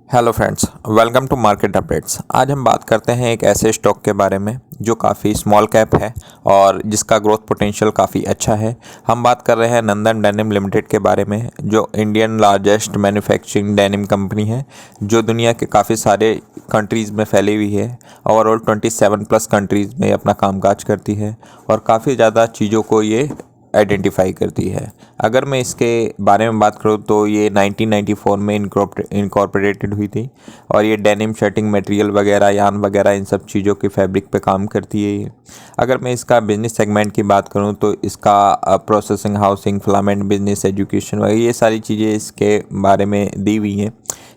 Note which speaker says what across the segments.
Speaker 1: Hello friends, welcome to market updates. आज हम बात करते हैं एक ऐसे स्टॉक के बारे में जो काफ़ी स्मॉल कैप है और जिसका ग्रोथ पोटेंशियल काफ़ी अच्छा है। हम बात कर रहे हैं नंदन डेनिम लिमिटेड के बारे में, जो Indian largest manufacturing denim company है, जो दुनिया के काफ़ी सारे कंट्रीज़ में फैली हुई है। ओवरऑल 27 प्लस कंट्रीज़ में अपना कामकाज करती है और काफ़ी ज़्यादा चीज़ों को ये आइडेंटिफाई करती है। अगर मैं इसके बारे में बात करूँ तो ये 1994 में इनकॉर्पोरेटेड हुई थी और ये डेनिम शर्टिंग मटेरियल वगैरह, यान वगैरह, इन सब चीज़ों के फैब्रिक पे काम करती है ये। अगर मैं इसका बिजनेस सेगमेंट की बात करूँ तो इसका processing, housing, filament business, education वगैरह ये सारी चीज़ें इसके बारे में दी हुई हैं।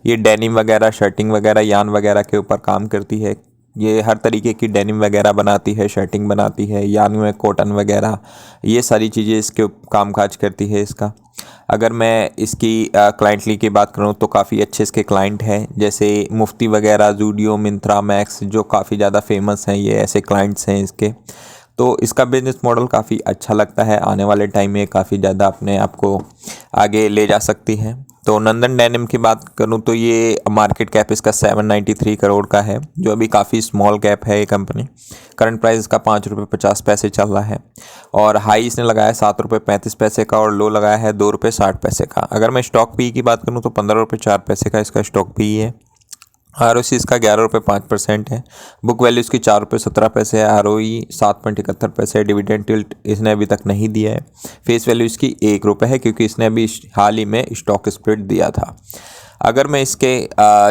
Speaker 1: ये डेनिम वगैरह, शर्टिंग वगैरह, यान वगैरह के ऊपर काम करती है। ये हर तरीके की डेनिम वगैरह बनाती है, शर्टिंग बनाती है, यान में कॉटन वगैरह, ये सारी चीज़ें इसके कामकाज करती है इसका। अगर मैं इसकी क्लाइंटली की बात करूँ तो काफ़ी अच्छे इसके क्लाइंट हैं, जैसे मुफ्ती वगैरह, जूडियो, मिंत्रा, मैक्स, जो काफ़ी ज़्यादा फेमस हैं, ये ऐसे क्लाइंट्स हैं इसके। तो इसका बिजनेस मॉडल काफ़ी अच्छा लगता है। आने वाले टाइम में काफ़ी ज़्यादा अपने आप को आगे ले जा सकती है। तो नंदन डेनिम की बात करूं तो ये मार्केट कैप इसका 793 करोड़ का है, जो अभी काफ़ी स्मॉल कैप है ये कंपनी। करंट प्राइस इसका 5 रुपये 50 पैसे चल रहा है और हाई इसने लगाया 7 रुपये 35 पैसे का और लो लगाया है 2 रुपये 60 पैसे का। अगर मैं स्टॉक पी की बात करूँ तो 15 रुपये 4 पैसे का इसका स्टॉक पी है। ROC इसका 11 रुपये 5% है। बुक वैल्यू इसकी 4 रुपये 17 पैसे है। ROE 7.71 पैसे है। डिविडेंड टिल्ट इसने अभी तक नहीं दिया है। फेस वैल्यू इसकी 1 रुपये है, क्योंकि इसने अभी हाल ही में स्टॉक स्प्लिट दिया था। अगर मैं इसके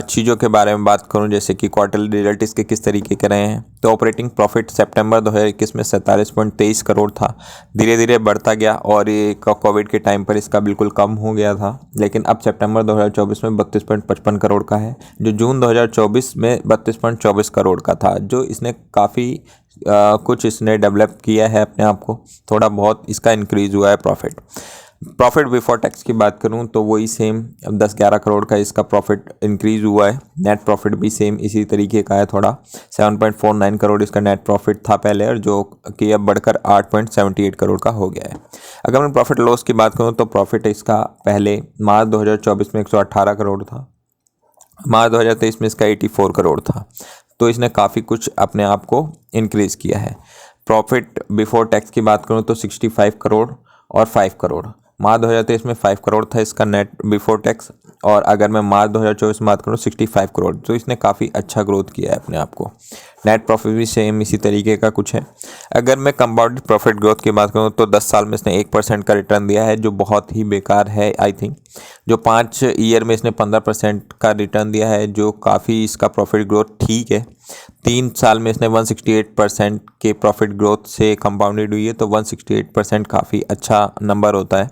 Speaker 1: चीज़ों के बारे में बात करूं, जैसे कि क्वार्टरली रिजल्ट इसके किस तरीके के रहे हैं, तो ऑपरेटिंग प्रॉफिट सितंबर 2021 में 47.23 करोड़ था। धीरे धीरे बढ़ता गया और ये कोविड के टाइम पर इसका बिल्कुल कम हो गया था, लेकिन अब सितंबर 2024 में 32.55 करोड़ का है, जो जून 2024 में 32.24 करोड़ का था। जो इसने काफ़ी कुछ इसने डेवलप किया है अपने आप को, थोड़ा बहुत इसका इंक्रीज़ हुआ है प्रॉफिट बिफोर टैक्स की बात करूं तो वही सेम 10-11 करोड़ का इसका प्रॉफिट इंक्रीज़ हुआ है। नेट प्रॉफिट भी सेम इसी तरीके का है, थोड़ा 7.49 करोड़ इसका नेट प्रॉफिट था पहले, और जो कि अब बढ़कर 8.78 करोड़ का हो गया है। अगर मैं प्रॉफिट लॉस की बात करूं तो प्रॉफिट इसका पहले मार्च 2024 में 118 करोड़ था, मार्च 2023 में इसका 84 करोड़ था। तो इसने काफ़ी कुछ अपने आप को इंक्रीज़ किया है। प्रॉफिट बिफोर टैक्स की बात करूं तो 65 करोड़ और 5 करोड़। मार्च 2023 में 5 करोड़ था इसका नेट बिफोर टैक्स, और अगर मैं मार्च 2024 में बात करूँ 65 करोड़। तो इसने काफ़ी अच्छा ग्रोथ किया है अपने आप को। नेट प्रॉफिट भी सेम इसी तरीके का कुछ है। अगर मैं कंपाउंडेड प्रॉफिट ग्रोथ की बात करूँ तो 10 साल में इसने 1% का रिटर्न दिया है, जो बहुत ही बेकार है आई थिंक। जो 5 ईयर में इसने 15% का रिटर्न दिया है, जो काफ़ी इसका प्रॉफिट ग्रोथ ठीक है। 3 साल में इसने 168% के प्रॉफिट ग्रोथ से कंपाउंडेड हुई है, तो 168% काफ़ी अच्छा नंबर होता है।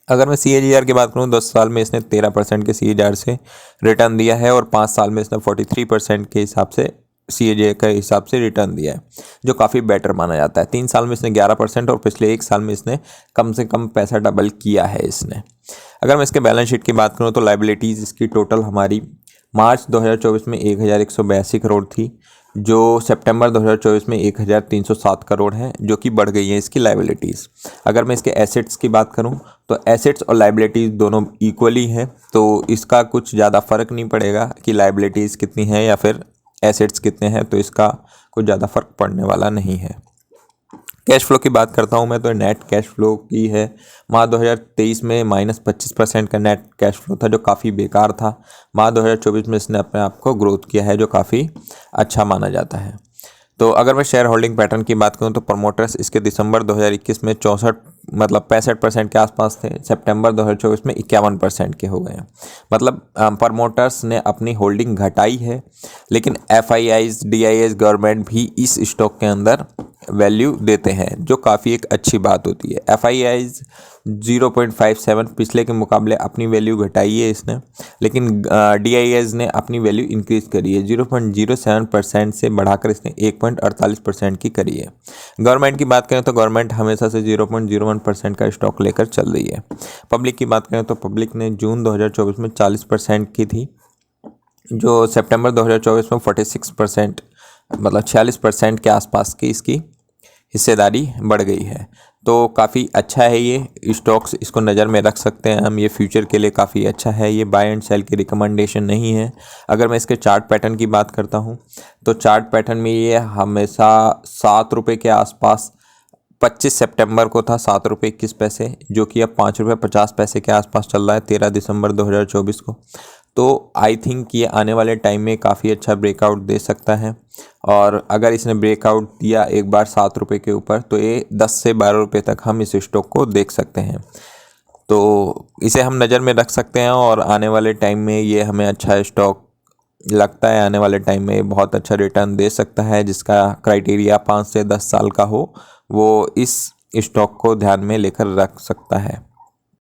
Speaker 1: अगर मैं CAGR की बात करूँ, 10 साल में इसने 13% के CAGR से रिटर्न दिया है और 5 साल में इसने 43% के हिसाब से CAGR के हिसाब से रिटर्न दिया है, जो काफ़ी बेटर माना जाता है। 3 साल में इसने 11% और पिछले 1 साल में इसने कम से कम पैसा डबल किया है इसने। अगर मैं इसके बैलेंस शीट की बात करूँ तो लाइबिलिटीज़ इसकी टोटल हमारी मार्च 2024 में 1182 करोड़ थी, जो सितंबर 2024 में 1307 करोड़ है, जो कि बढ़ गई है इसकी लाइबिलिटीज़। अगर मैं इसके एसेट्स की बात करूं तो एसेट्स और लाइबिलिटीज़ दोनों इक्वली हैं, तो इसका कुछ ज़्यादा फ़र्क नहीं पड़ेगा कि लाइबिलिटीज़ कितनी हैं या फिर एसेट्स कितने हैं, तो इसका कुछ ज़्यादा फ़र्क पड़ने वाला नहीं है। कैश फ्लो की बात करता हूं मैं, तो नेट कैश फ्लो की है। मार्च 2023 में -25% का नेट कैश फ्लो था, जो काफ़ी बेकार था। मार्च 2024 में इसने अपने आप को ग्रोथ किया है, जो काफ़ी अच्छा माना जाता है। तो अगर मैं शेयर होल्डिंग पैटर्न की बात करूं तो प्रमोटर्स इसके दिसंबर 2021 में 65% के आसपास थे। सितंबर 2024 में 51% के हो गए हैं। मतलब प्रमोटर्स ने अपनी होल्डिंग घटाई है, लेकिन FIIs, DIIs, गवर्नमेंट भी इस स्टॉक के अंदर वैल्यू देते हैं, जो काफ़ी एक अच्छी बात होती है। FIIs 0.57 पिछले के मुकाबले अपनी वैल्यू घटाई है इसने, लेकिन DIIs ने अपनी वैल्यू इंक्रीज़ करी है। 0.07% से बढ़ाकर इसने 1.48% की करी है। गवर्नमेंट की बात करें तो गवर्नमेंट हमेशा से 0.01% का स्टॉक लेकर चल रही है। पब्लिक की बात करें तो पब्लिक ने जून 2024 में 40% की थी, जो सितंबर 2024 में 46%, मतलब 46% के आसपास की इसकी हिस्सेदारी बढ़ गई है। तो काफ़ी अच्छा है ये स्टॉक्स, इसको नज़र में रख सकते हैं हम। ये फ्यूचर के लिए काफ़ी अच्छा है। ये बाय एंड सेल की रिकमेंडेशन नहीं है। अगर मैं इसके चार्ट पैटर्न की बात करता हूँ तो चार्ट पैटर्न में ये हमेशा 7 रुपये के आसपास 25 सितंबर को था 7 रुपये 21 पैसे, जो कि अब 5 रुपये 50 पैसे के आसपास चल रहा है 13 दिसंबर 2024 को। तो आई थिंक ये आने वाले टाइम में काफ़ी अच्छा ब्रेकआउट दे सकता है। और अगर इसने ब्रेकआउट दिया एक बार 7 रुपये के ऊपर तो ये 10 से 12 रुपये तक हम इस स्टॉक को देख सकते हैं। तो इसे हम नज़र में रख सकते हैं और आने वाले टाइम में ये हमें अच्छा स्टॉक लगता है। आने वाले टाइम में ये बहुत अच्छा रिटर्न दे सकता है। जिसका क्राइटेरिया 5 से 10 साल का हो वो इस स्टॉक को ध्यान में लेकर रख सकता है।